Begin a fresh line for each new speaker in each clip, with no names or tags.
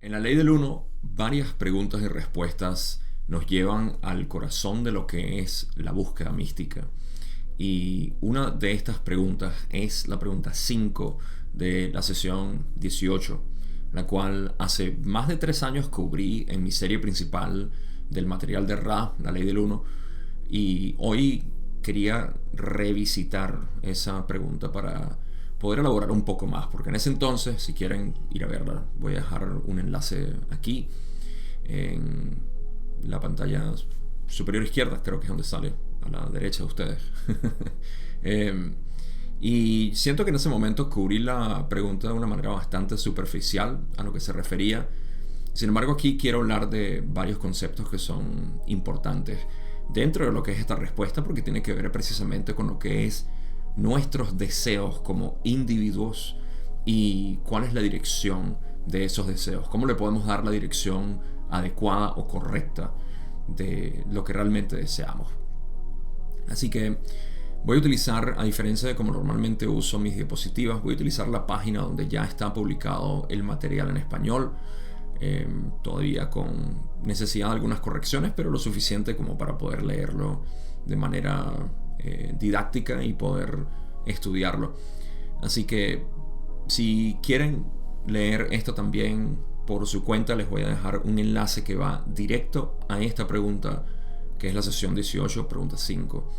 En la ley del uno, varias preguntas y respuestas nos llevan al corazón de lo que es la búsqueda mística. Y una de estas preguntas es la pregunta 5 de la sesión 18, la cual hace más de 3 años cubrí en mi serie principal del material de Ra, la ley del uno, y hoy quería revisitar esa pregunta para poder elaborar un poco más, porque en ese entonces, si quieren ir a verla, voy a dejar un enlace aquí en la pantalla superior izquierda, creo que es donde sale, a la derecha de ustedes. Y siento que en ese momento cubrí la pregunta de una manera bastante superficial a lo que se refería. Sin embargo, aquí quiero hablar de varios conceptos que son importantes dentro de lo que es esta respuesta, porque tiene que ver precisamente con lo que es nuestros deseos como individuos y cuál es la dirección de esos deseos, cómo le podemos dar la dirección adecuada o correcta de lo que realmente deseamos. Así que voy a utilizar, a diferencia de como normalmente uso mis diapositivas, voy a utilizar la página donde ya está publicado el material en español, todavía con necesidad de algunas correcciones, pero lo suficiente como para poder leerlo de manera didáctica y poder estudiarlo. Así que si quieren leer esto también por su cuenta, les voy a dejar un enlace que va directo a esta pregunta, que es la sesión 18, pregunta 5.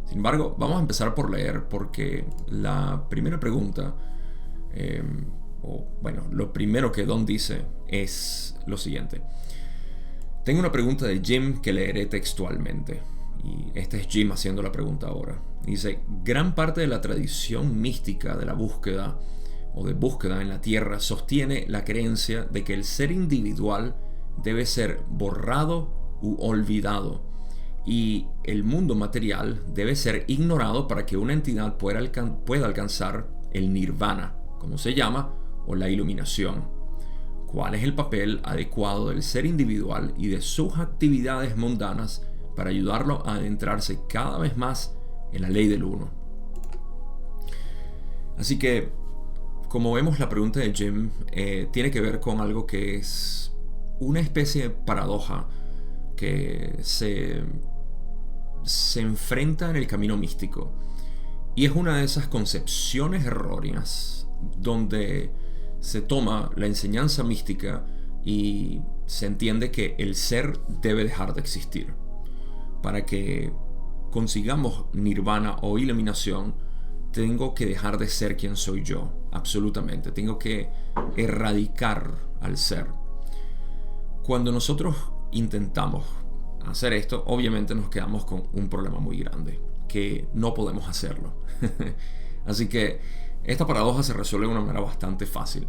Sin embargo, vamos a empezar por leer, porque la primera pregunta, lo primero que Don dice es lo siguiente. Tengo una pregunta de Jim que leeré textualmente. Y este es Jim haciendo la pregunta ahora. Dice: gran parte de la tradición mística de la búsqueda o de búsqueda en la Tierra sostiene la creencia de que el ser individual debe ser borrado u olvidado, y el mundo material debe ser ignorado para que una entidad pueda alcanzar el nirvana, como se llama, o la iluminación. ¿Cuál es el papel adecuado del ser individual y de sus actividades mundanas para ayudarlo a adentrarse cada vez más en la ley del uno? Así que, como vemos, la pregunta de Jim tiene que ver con algo que es una especie de paradoja que se enfrenta en el camino místico, y es una de esas concepciones erróneas donde se toma la enseñanza mística y se entiende que el ser debe dejar de existir. Para que consigamos nirvana o iluminación, tengo que dejar de ser quien soy yo, absolutamente. Tengo que erradicar al ser. Cuando nosotros intentamos hacer esto, obviamente nos quedamos con un problema muy grande, que no podemos hacerlo. Así que esta paradoja se resuelve de una manera bastante fácil.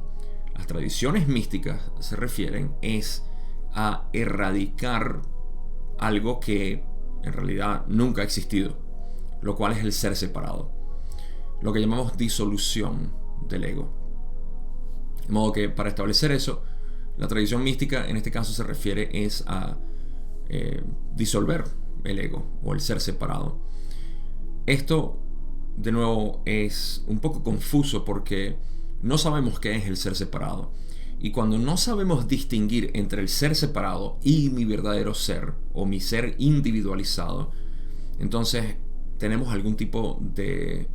Las tradiciones místicas se refieren a erradicar algo que en realidad nunca ha existido, lo cual es el ser separado, lo que llamamos disolución del ego. De modo que para establecer eso, la tradición mística en este caso se refiere a disolver el ego o el ser separado. Esto, de nuevo, es un poco confuso porque no sabemos qué es el ser separado. Y cuando no sabemos distinguir entre el ser separado y mi verdadero ser, o mi ser individualizado, entonces tenemos algún tipo de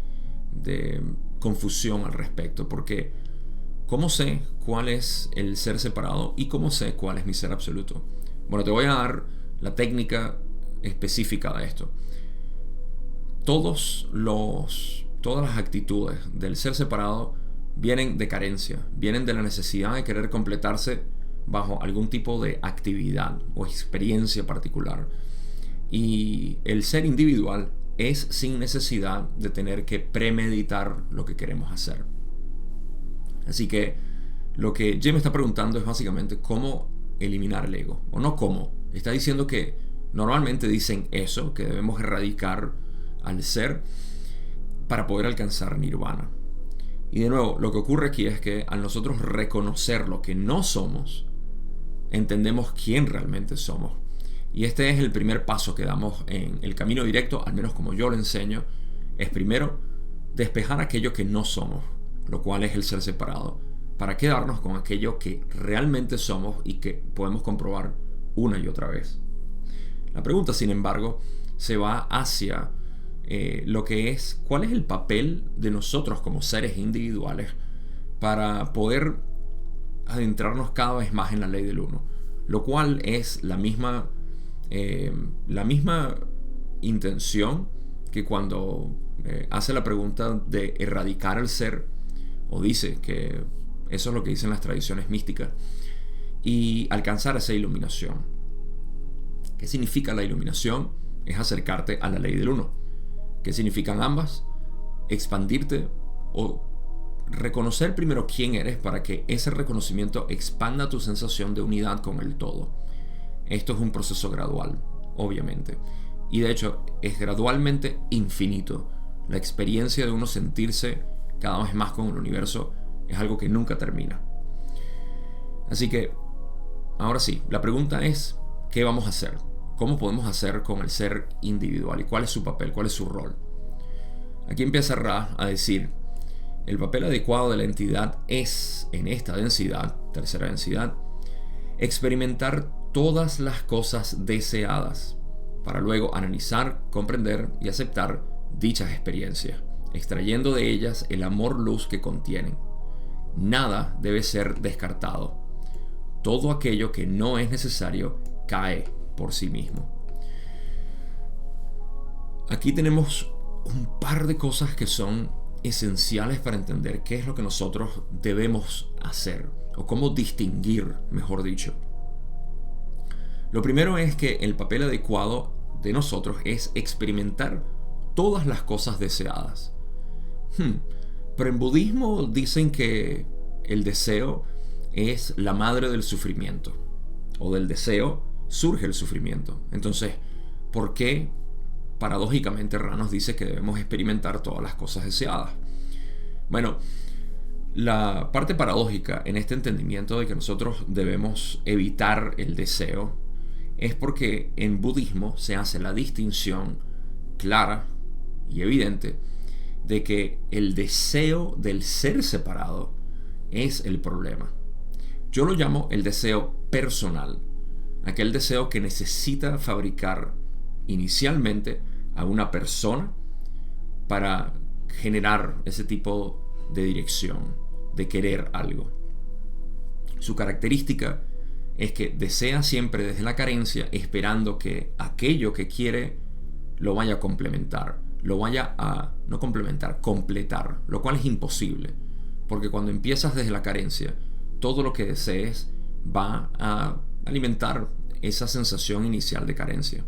confusión al respecto. Porque ¿cómo sé cuál es el ser separado y cómo sé cuál es mi ser absoluto? Bueno, te voy a dar la técnica específica de esto. Todas las actitudes del ser separado vienen de carencia, vienen de la necesidad de querer completarse bajo algún tipo de actividad o experiencia particular. Y el ser individual es sin necesidad de tener que premeditar lo que queremos hacer. Así que lo que Jim está preguntando es básicamente cómo eliminar el ego, o no cómo. Está diciendo que normalmente dicen eso, que debemos erradicar al ser para poder alcanzar nirvana. Y de nuevo, lo que ocurre aquí es que al nosotros reconocer lo que no somos, entendemos quién realmente somos. Y este es el primer paso que damos en el camino directo, al menos como yo lo enseño, es primero despejar aquello que no somos, lo cual es el ser separado. para quedarnos con aquello que realmente somos y que podemos comprobar una y otra vez. La pregunta, sin embargo, se va hacia lo que es cuál es el papel de nosotros como seres individuales para poder adentrarnos cada vez más en la ley del uno, lo cual es la misma intención que cuando hace la pregunta de erradicar el ser, o dice que eso es lo que dicen las tradiciones místicas, y alcanzar esa iluminación. ¿Qué significa la iluminación? Es acercarte a la ley del uno. ¿Qué significan ambas? Expandirte o reconocer primero quién eres para que ese reconocimiento expanda tu sensación de unidad con el todo. Esto es un proceso gradual, obviamente. Y de hecho es gradualmente infinito. La experiencia de uno sentirse cada vez más con el universo es algo que nunca termina. Así que, ahora sí, la pregunta es, ¿qué vamos a hacer? ¿Cómo podemos hacer con el ser individual? ¿Y cuál es su papel? ¿Cuál es su rol? Aquí empieza Ra a decir, el papel adecuado de la entidad es, en esta densidad, tercera densidad, experimentar todas las cosas deseadas, para luego analizar, comprender y aceptar dichas experiencias, extrayendo de ellas el amor-luz que contienen. Nada debe ser descartado. Todo aquello que no es necesario cae por sí mismo. Aquí tenemos un par de cosas que son esenciales para entender qué es lo que nosotros debemos hacer, o cómo distinguir, mejor dicho. Lo primero es que el papel adecuado de nosotros es experimentar todas las cosas deseadas. Pero en budismo dicen que el deseo es la madre del sufrimiento, o del deseo surge el sufrimiento. Entonces, ¿por qué paradójicamente Ra nos dice que debemos experimentar todas las cosas deseadas? Bueno, la parte paradójica en este entendimiento de que nosotros debemos evitar el deseo es porque en budismo se hace la distinción clara y evidente de que el deseo del ser separado es el problema. Yo lo llamo el deseo personal, aquel deseo que necesita fabricar inicialmente a una persona para generar ese tipo de dirección, de querer algo. Su característica es que desea siempre desde la carencia, esperando que aquello que quiere lo vaya a complementar, lo vaya a, no complementar, completar, lo cual es imposible, porque cuando empiezas desde la carencia, todo lo que desees va a alimentar esa sensación inicial de carencia.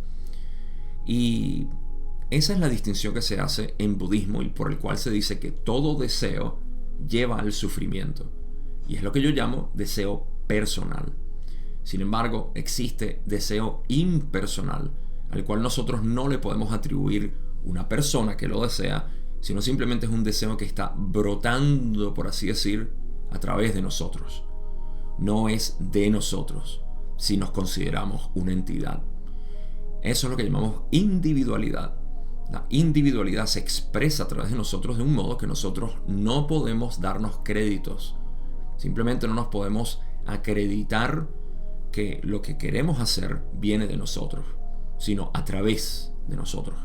Y esa es la distinción que se hace en budismo y por el cual se dice que todo deseo lleva al sufrimiento. Y es lo que yo llamo deseo personal. Sin embargo, existe deseo impersonal, al cual nosotros no le podemos atribuir una persona que lo desea, sino simplemente es un deseo que está brotando, por así decir, a través de nosotros. No es de nosotros, si nos consideramos una entidad. Eso es lo que llamamos individualidad. La individualidad se expresa a través de nosotros de un modo que nosotros no podemos darnos créditos. Simplemente no nos podemos acreditar que lo que queremos hacer viene de nosotros, sino a través de nosotros.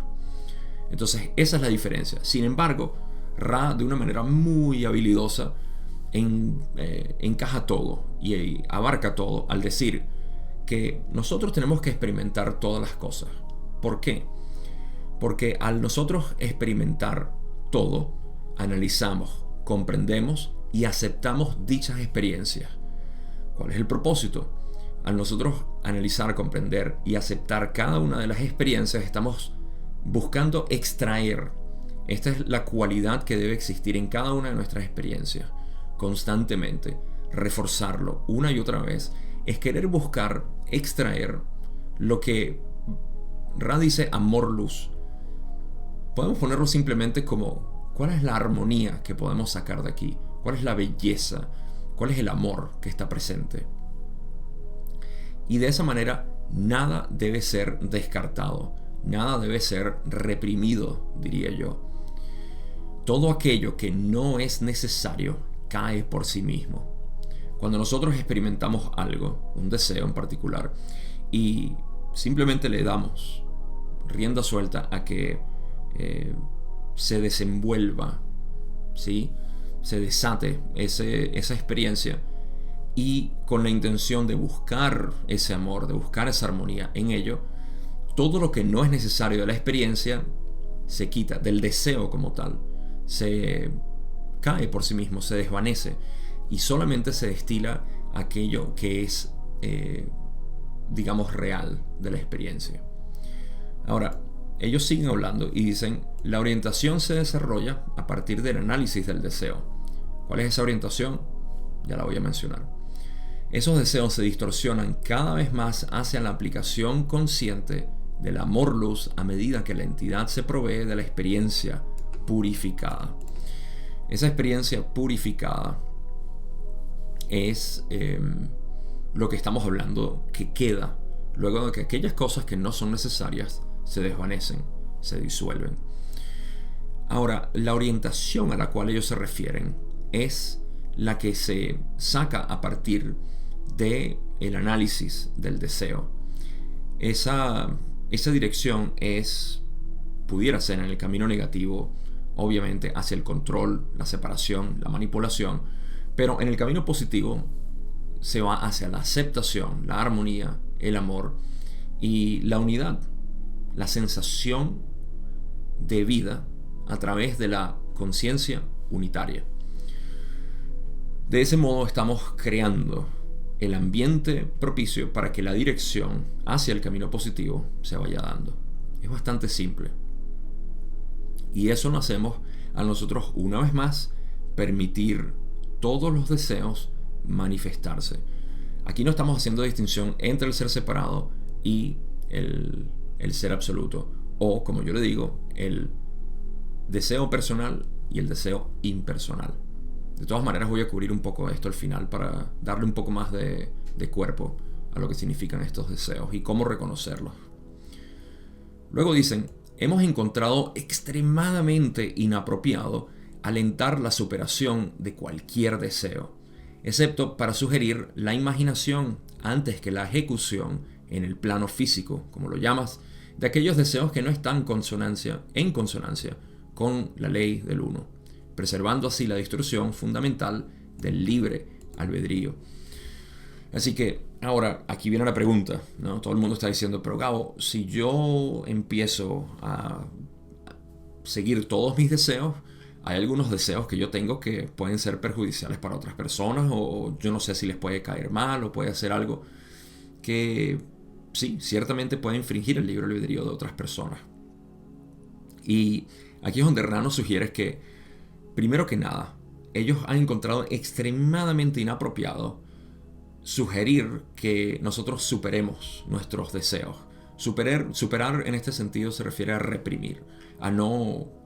Entonces esa es la diferencia. Sin embargo, Ra, de una manera muy habilidosa, encaja todo y abarca todo al decir que nosotros tenemos que experimentar todas las cosas. ¿Por qué? Porque al nosotros experimentar todo, analizamos, comprendemos y aceptamos dichas experiencias. ¿Cuál es el propósito? Al nosotros analizar, comprender y aceptar cada una de las experiencias, estamos buscando extraer. Esta es la cualidad que debe existir en cada una de nuestras experiencias. Constantemente, reforzarlo una y otra vez, es querer buscar extraer lo que Ra dice amor-luz. Podemos ponerlo simplemente como ¿cuál es la armonía que podemos sacar de aquí? ¿Cuál es la belleza? ¿Cuál es el amor que está presente? Y de esa manera nada debe ser descartado, nada debe ser reprimido, diría yo. Todo aquello que no es necesario cae por sí mismo. Cuando nosotros experimentamos algo, un deseo en particular, y simplemente le damos rienda suelta a que se desenvuelva, ¿sí? Se desate esa experiencia, y con la intención de buscar ese amor, de buscar esa armonía en ello, todo lo que no es necesario de la experiencia se quita, del deseo como tal, se cae por sí mismo, se desvanece, y solamente se destila aquello que es, digamos, real de la experiencia. Ahora, ellos siguen hablando y dicen, la orientación se desarrolla a partir del análisis del deseo. ¿Cuál es esa orientación? Ya la voy a mencionar. Esos deseos se distorsionan cada vez más hacia la aplicación consciente del amor-luz a medida que la entidad se provee de la experiencia purificada. Esa experiencia purificada es lo que estamos hablando, que queda luego de que aquellas cosas que no son necesarias se desvanecen, se disuelven. Ahora, la orientación a la cual ellos se refieren es la que se saca a partir del análisis del deseo. Esa dirección pudiera ser en el camino negativo, obviamente hacia el control, la separación, la manipulación, pero en el camino positivo se va hacia la aceptación, la armonía, el amor y la unidad, la sensación de vida a través de la conciencia unitaria. De ese modo estamos creando el ambiente propicio para que la dirección hacia el camino positivo se vaya dando. Es bastante simple. Y eso lo hacemos a nosotros, una vez más, permitir todos los deseos manifestarse. Aquí no estamos haciendo distinción entre el ser separado y el ser absoluto, o, como yo le digo, el deseo personal y el deseo impersonal. De todas maneras, voy a cubrir un poco de esto al final para darle un poco más de cuerpo a lo que significan estos deseos y cómo reconocerlos. Luego dicen, hemos encontrado extremadamente inapropiado alentar la superación de cualquier deseo, excepto para sugerir la imaginación antes que la ejecución en el plano físico, como lo llamas, de aquellos deseos que no están en consonancia con la ley del uno, preservando así la distorsión fundamental del libre albedrío. Así que ahora aquí viene la pregunta, ¿no? Todo el mundo está diciendo, pero Gabo, si yo empiezo a seguir todos mis deseos, hay algunos deseos que yo tengo que pueden ser perjudiciales para otras personas, o yo no sé si les puede caer mal o puede hacer algo que sí, ciertamente puede infringir el libre albedrío de otras personas. Y aquí es donde Rano sugiere que, primero que nada, ellos han encontrado extremadamente inapropiado sugerir que nosotros superemos nuestros deseos. Superar en este sentido se refiere a reprimir, a no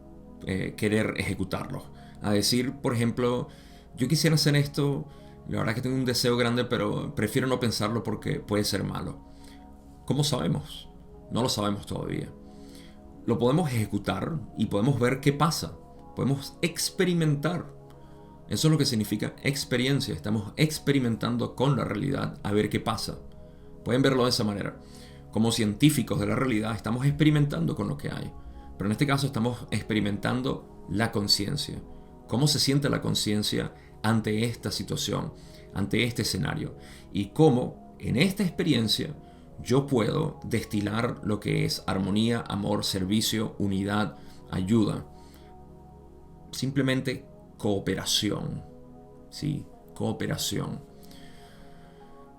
querer ejecutarlos, a decir, por ejemplo, yo quisiera hacer esto, la verdad que tengo un deseo grande, pero prefiero no pensarlo porque puede ser malo. ¿Cómo sabemos? No lo sabemos todavía. Lo podemos ejecutar y podemos ver qué pasa. Podemos experimentar. Eso es lo que significa experiencia. Estamos experimentando con la realidad a ver qué pasa. Pueden verlo de esa manera. Como científicos de la realidad estamos experimentando con lo que hay. Pero en este caso estamos experimentando la conciencia. ¿Cómo se siente la conciencia ante esta situación, ante este escenario? Y cómo en esta experiencia yo puedo destilar lo que es armonía, amor, servicio, unidad, ayuda. Simplemente cooperación. ¿Sí? Cooperación.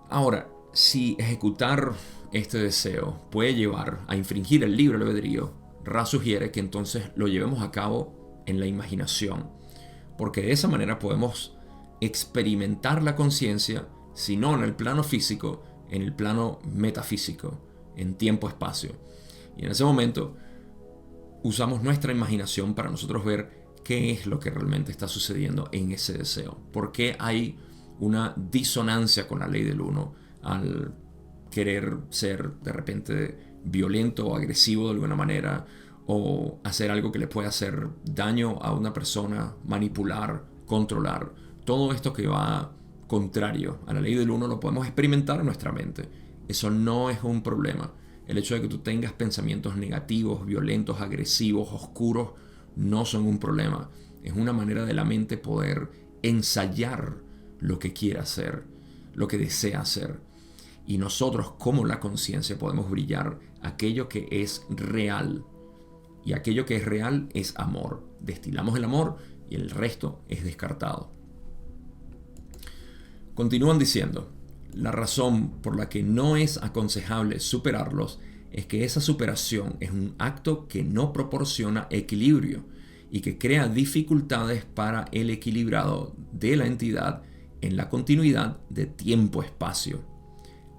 Ahora, si ejecutar este deseo puede llevar a infringir el libre albedrío, Ra sugiere que entonces lo llevemos a cabo en la imaginación, porque de esa manera podemos experimentar la conciencia, si no en el plano físico, en el plano metafísico, en tiempo-espacio. Y en ese momento usamos nuestra imaginación para nosotros ver qué es lo que realmente está sucediendo en ese deseo. ¿Por qué hay una disonancia con la ley del uno al querer ser de repente violento o agresivo de alguna manera, o hacer algo que le pueda hacer daño a una persona, manipular, controlar? Todo esto que va contrario a la ley del uno lo podemos experimentar en nuestra mente. Eso no es un problema. El hecho de que tú tengas pensamientos negativos, violentos, agresivos, oscuros, no son un problema. Es una manera de la mente poder ensayar lo que quiere hacer, lo que desea hacer. Y nosotros, como la conciencia, podemos brillar aquello que es real. Y aquello que es real es amor. Destilamos el amor y el resto es descartado. Continúan diciendo, la razón por la que no es aconsejable superarlos es que esa superación es un acto que no proporciona equilibrio y que crea dificultades para el equilibrado de la entidad en la continuidad de tiempo-espacio.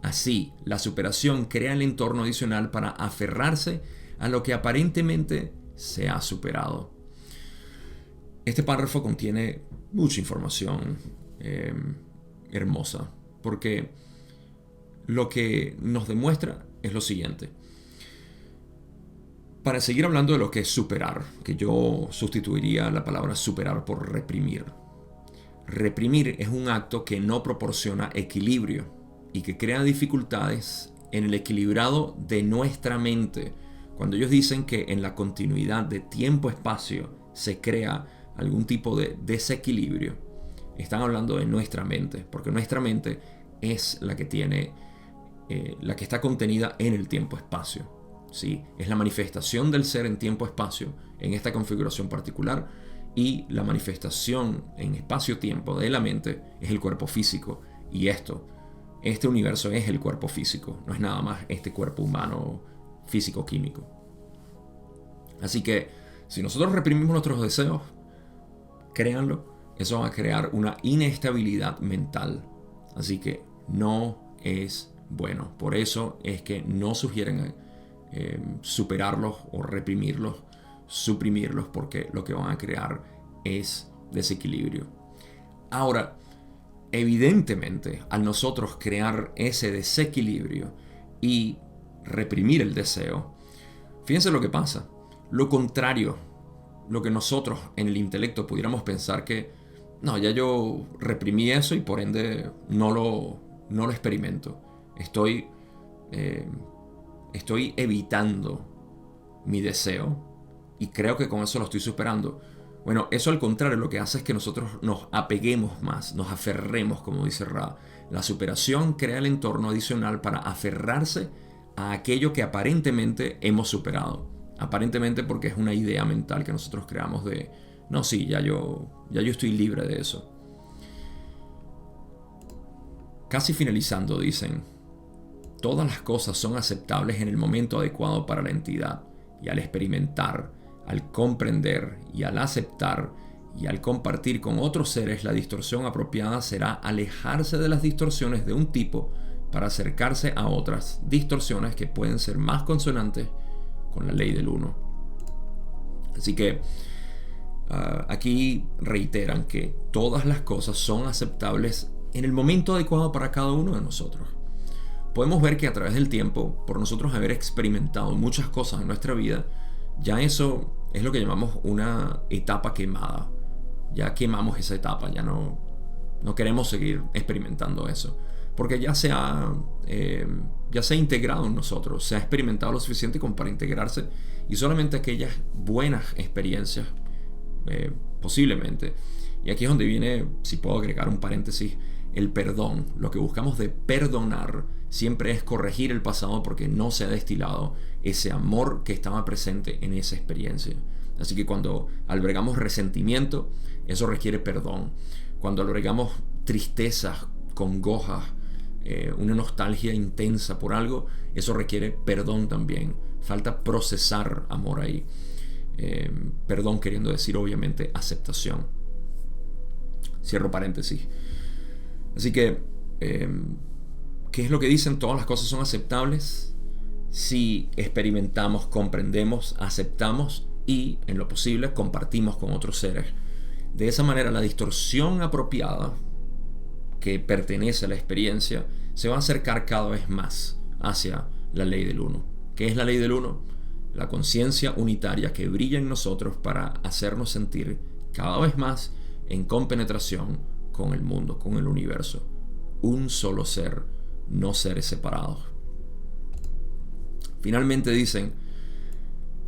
Así, la superación crea el entorno adicional para aferrarse a lo que aparentemente se ha superado. Este párrafo contiene mucha información hermosa, porque lo que nos demuestra es lo siguiente. Para seguir hablando de lo que es superar, que yo sustituiría la palabra superar por reprimir. Reprimir es un acto que no proporciona equilibrio y que crea dificultades en el equilibrado de nuestra mente. Cuando ellos dicen que en la continuidad de tiempo-espacio se crea algún tipo de desequilibrio, están hablando de nuestra mente, porque nuestra mente es la que tiene, la que está contenida en el tiempo-espacio. ¿Sí? Es la manifestación del ser en tiempo-espacio, en esta configuración particular, y la manifestación en espacio-tiempo de la mente es el cuerpo físico. Y este universo es el cuerpo físico, no es nada más este cuerpo humano físico-químico. Así que si nosotros reprimimos nuestros deseos, créanlo, eso va a crear una inestabilidad mental. Así que no es bueno. Por eso es que no sugieren superarlos o reprimirlos, suprimirlos, porque lo que van a crear es desequilibrio. Ahora, evidentemente, al nosotros crear ese desequilibrio y reprimir el deseo, fíjense lo que pasa. Lo contrario, lo que nosotros en el intelecto pudiéramos pensar que no, ya yo reprimí eso y por ende no lo experimento. Estoy evitando mi deseo y creo que con eso lo estoy superando. Bueno, eso al contrario lo que hace es que nosotros nos apeguemos más, nos aferremos, como dice Ra. La superación crea el entorno adicional para aferrarse a aquello que aparentemente hemos superado. Aparentemente porque es una idea mental que nosotros creamos de, no, sí, ya yo estoy libre de eso. Casi finalizando dicen, todas las cosas son aceptables en el momento adecuado para la entidad, y al experimentar, al comprender y al aceptar y al compartir con otros seres, la distorsión apropiada será alejarse de las distorsiones de un tipo para acercarse a otras distorsiones que pueden ser más consonantes con la ley del uno. Así que aquí reiteran que todas las cosas son aceptables en el momento adecuado para cada uno de nosotros. Podemos ver que a través del tiempo, por nosotros haber experimentado muchas cosas en nuestra vida, ya eso es lo que llamamos una etapa quemada. Ya quemamos esa etapa, ya no queremos seguir experimentando eso. Porque ya se ha integrado en nosotros, se ha experimentado lo suficiente como para integrarse, y solamente aquellas buenas experiencias, posiblemente. Y aquí es donde viene, si puedo agregar un paréntesis, el perdón. Lo que buscamos de perdonar siempre es corregir el pasado porque no se ha destilado ese amor que estaba presente en esa experiencia. Así que cuando albergamos resentimiento, eso requiere perdón. Cuando albergamos tristezas, congojas, una nostalgia intensa por algo, eso requiere perdón también. Falta procesar amor ahí. Perdón queriendo decir obviamente aceptación. Cierro paréntesis. Así que, ¿qué es lo que dicen? Todas las cosas son aceptables si experimentamos, comprendemos, aceptamos y, en lo posible, compartimos con otros seres. De esa manera, la distorsión apropiada que pertenece a la experiencia se va a acercar cada vez más hacia la ley del uno. ¿Qué es la ley del uno? La conciencia unitaria que brilla en nosotros para hacernos sentir cada vez más en compenetración con el mundo, con el universo. Un solo ser, no seres separados. Finalmente dicen,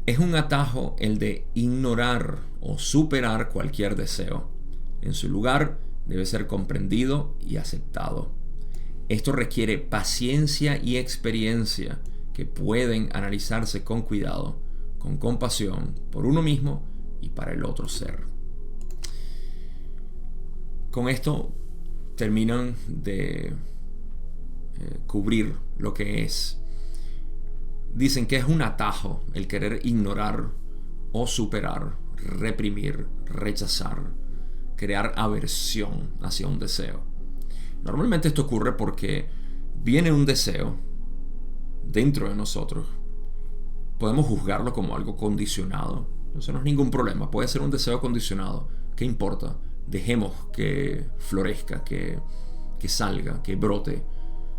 es un atajo el de ignorar o superar cualquier deseo. En su lugar, debe ser comprendido y aceptado. Esto requiere paciencia y experiencia que pueden analizarse con cuidado, con compasión por uno mismo y para el otro ser. Con esto terminan de cubrir lo que es. Dicen que es un atajo el querer ignorar o superar, reprimir, rechazar, crear aversión hacia un deseo. Normalmente esto ocurre porque viene un deseo dentro de nosotros. Podemos juzgarlo como algo condicionado. Eso no es ningún problema. Puede ser un deseo condicionado. ¿Qué importa? Dejemos que florezca, que salga, que brote,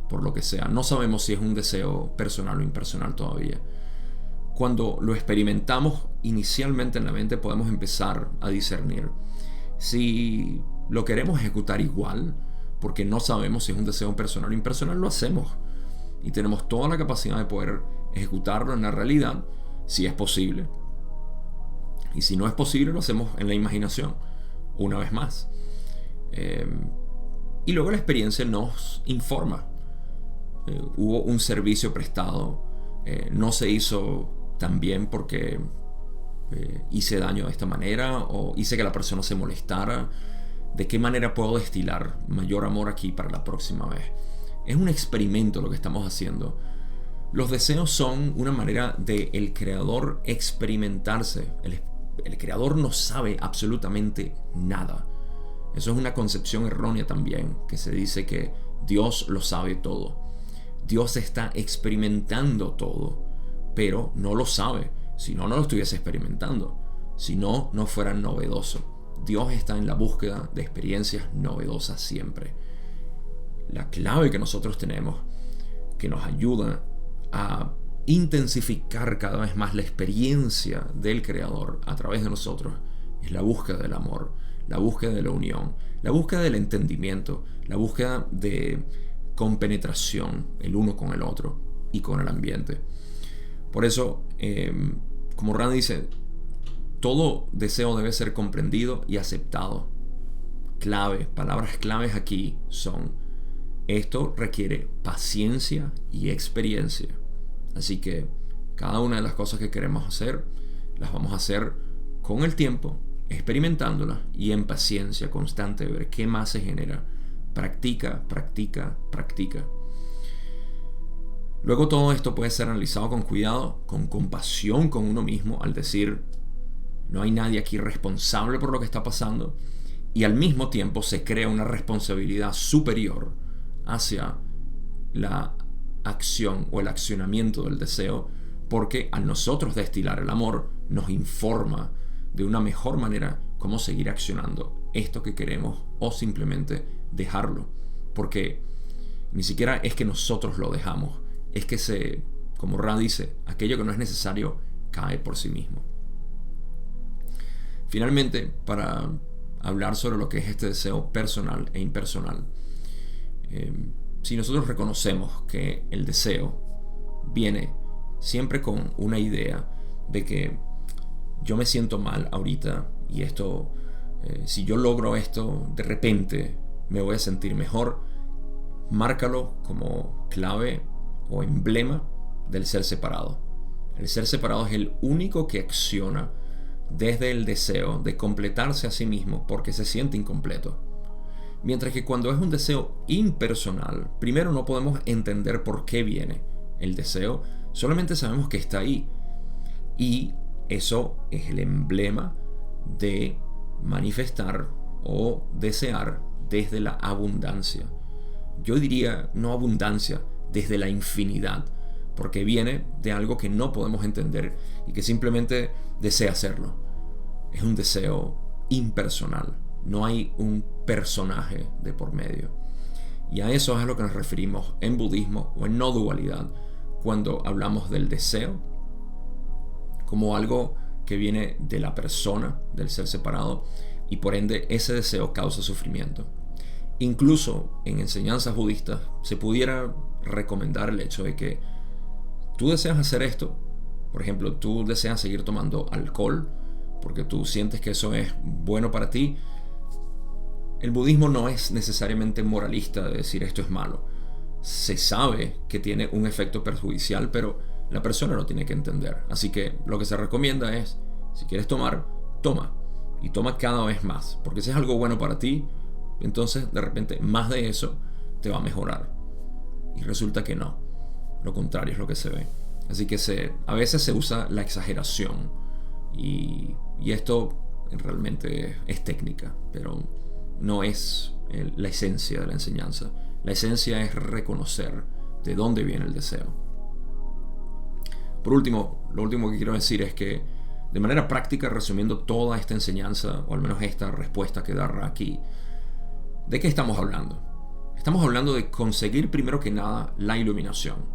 por lo que sea. No sabemos si es un deseo personal o impersonal todavía. Cuando lo experimentamos inicialmente en la mente, podemos empezar a discernir si lo queremos ejecutar igual, porque no sabemos si es un deseo personal o impersonal. Lo hacemos y tenemos toda la capacidad de poder ejecutarlo en la realidad, si es posible. Y si no es posible, lo hacemos en la imaginación, una vez más. Y luego la experiencia nos informa. Hubo un servicio prestado, no se hizo tan bien porque hice daño de esta manera o hice que la persona se molestara. ¿De qué manera puedo destilar mayor amor aquí para la próxima vez? Es un experimento lo que estamos haciendo. Los deseos son una manera de el creador experimentarse. El creador no sabe absolutamente nada. Eso es una concepción errónea también, que se dice que Dios lo sabe todo. Dios está experimentando todo, pero no lo sabe. Si no, no lo estuviese experimentando. Si no, no fuera novedoso. Dios está en la búsqueda de experiencias novedosas siempre. La clave que nosotros tenemos, que nos ayuda a intensificar cada vez más la experiencia del Creador a través de nosotros, es la búsqueda del amor, la búsqueda de la unión, la búsqueda del entendimiento, la búsqueda de compenetración el uno con el otro y con el ambiente. Por eso, como Rand dice, todo deseo debe ser comprendido y aceptado. Palabras claves aquí son: esto requiere paciencia y experiencia. Así que cada una de las cosas que queremos hacer, las vamos a hacer con el tiempo, experimentándolas y en paciencia constante de ver qué más se genera. Practica, practica, practica. Luego todo esto puede ser analizado con cuidado, con compasión con uno mismo, al decir, no hay nadie aquí responsable por lo que está pasando, y al mismo tiempo se crea una responsabilidad superior hacia la acción o el accionamiento del deseo, porque al nosotros destilar el amor nos informa de una mejor manera cómo seguir accionando esto que queremos o simplemente dejarlo, porque ni siquiera es que nosotros lo dejamos, es que como Ra dice, aquello que no es necesario cae por sí mismo. Finalmente, para hablar sobre lo que es este deseo personal e impersonal, si nosotros reconocemos que el deseo viene siempre con una idea de que yo me siento mal ahorita y esto, si yo logro esto, de repente me voy a sentir mejor, márcalo como clave o emblema del ser separado. El ser separado es el único que acciona desde el deseo de completarse a sí mismo porque se siente incompleto. Mientras que cuando es un deseo impersonal, primero no podemos entender por qué viene el deseo, solamente sabemos que está ahí. Y eso es el emblema de manifestar o desear desde la abundancia. Yo diría no abundancia, desde la infinidad, porque viene de algo que no podemos entender y que simplemente desea hacerlo. Es un deseo impersonal, no hay un personaje de por medio. Y a eso es a lo que nos referimos en budismo o en no dualidad, cuando hablamos del deseo como algo que viene de la persona, del ser separado, y por ende ese deseo causa sufrimiento. Incluso en enseñanzas budistas se pudiera recomendar el hecho de que tú deseas hacer esto. Por ejemplo, tú deseas seguir tomando alcohol porque tú sientes que eso es bueno para ti. El budismo no es necesariamente moralista de decir esto es malo. Se sabe que tiene un efecto perjudicial, pero la persona lo tiene que entender. Así que lo que se recomienda es, si quieres tomar, toma. Y toma cada vez más. Porque si es algo bueno para ti, entonces de repente más de eso te va a mejorar. Y resulta que no. Lo contrario es lo que se ve. Así que a veces se usa la exageración. Y esto realmente es técnica, pero no es la esencia de la enseñanza. La esencia es reconocer de dónde viene el deseo. Por último, lo último que quiero decir es que, de manera práctica, resumiendo toda esta enseñanza, o al menos esta respuesta que da aquí, ¿de qué estamos hablando? Estamos hablando de conseguir primero que nada la iluminación.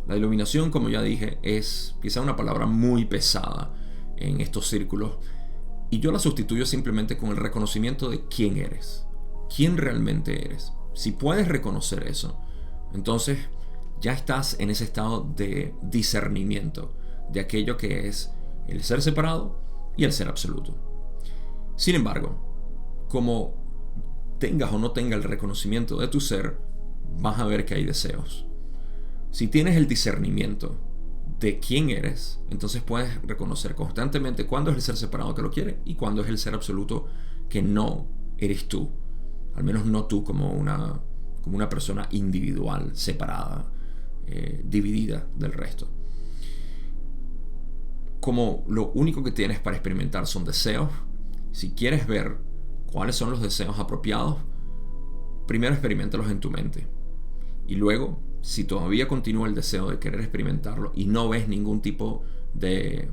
La iluminación, como ya dije, es quizá una palabra muy pesada en estos círculos, y yo la sustituyo simplemente con el reconocimiento de quién eres, quién realmente eres. Si puedes reconocer eso, entonces ya estás en ese estado de discernimiento de aquello que es el ser separado y el ser absoluto. Sin embargo, como tengas o no tengas el reconocimiento de tu ser, vas a ver que hay deseos. Si tienes el discernimiento de quién eres, entonces puedes reconocer constantemente cuándo es el ser separado que lo quiere y cuándo es el ser absoluto que no eres tú. Al menos no tú como una persona individual, separada, dividida del resto. Como lo único que tienes para experimentar son deseos, si quieres ver cuáles son los deseos apropiados, primero experimentalos en tu mente. Y luego, si todavía continúa el deseo de querer experimentarlo y no ves ningún tipo de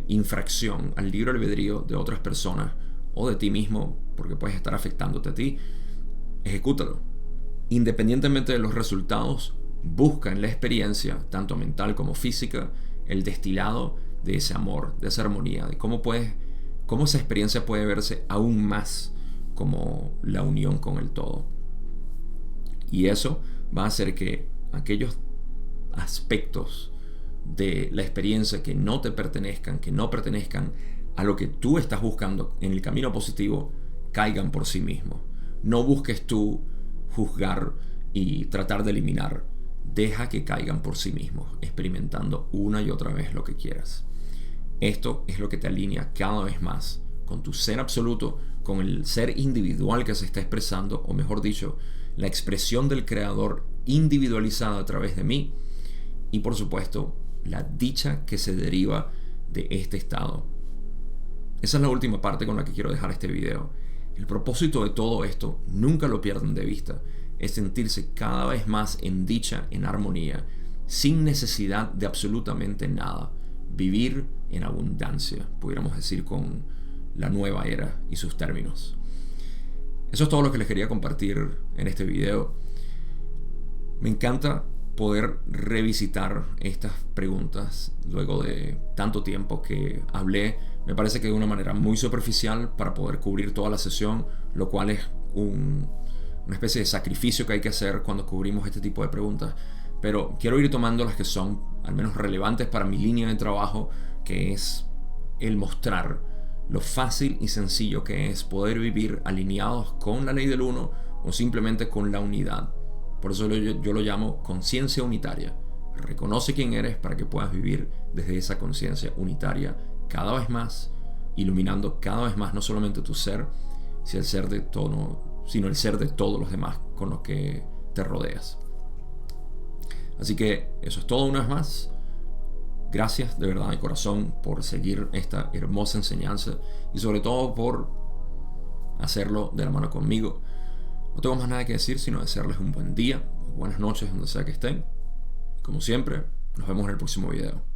infracción al libre albedrío de otras personas o de ti mismo, porque puedes estar afectándote a ti, ejecútalo. Independientemente de los resultados, busca en la experiencia, tanto mental como física, el destilado de ese amor, de esa armonía, de cómo esa experiencia puede verse aún más como la unión con el todo. Y eso va a hacer que aquellos aspectos de la experiencia que no te pertenezcan, que no pertenezcan a lo que tú estás buscando en el camino positivo, caigan por sí mismos. No busques tú juzgar y tratar de eliminar. Deja que caigan por sí mismos, experimentando una y otra vez lo que quieras. Esto es lo que te alinea cada vez más con tu ser absoluto, con el ser individual que se está expresando, o mejor dicho, la expresión del Creador individualizada a través de mí, y por supuesto, la dicha que se deriva de este estado. Esa es la última parte con la que quiero dejar este video. El propósito de todo esto, nunca lo pierdan de vista, es sentirse cada vez más en dicha, en armonía, sin necesidad de absolutamente nada. Vivir en abundancia, pudiéramos decir, con la nueva era y sus términos. Eso es todo lo que les quería compartir en este video. Me encanta poder revisitar estas preguntas luego de tanto tiempo que hablé. Me parece que de una manera muy superficial para poder cubrir toda la sesión, lo cual es una especie de sacrificio que hay que hacer cuando cubrimos este tipo de preguntas. Pero quiero ir tomando las que son al menos relevantes para mi línea de trabajo, que es el mostrar lo fácil y sencillo que es poder vivir alineados con la ley del uno o simplemente con la unidad. Por eso yo lo llamo conciencia unitaria. Reconoce quién eres para que puedas vivir desde esa conciencia unitaria cada vez más, iluminando cada vez más no solamente tu ser, sino el ser de todos los demás con los que te rodeas. Así que eso es todo una vez más. Gracias de verdad de corazón por seguir esta hermosa enseñanza y sobre todo por hacerlo de la mano conmigo. No tengo más nada que decir sino desearles un buen día o buenas noches donde sea que estén. Como siempre, nos vemos en el próximo video.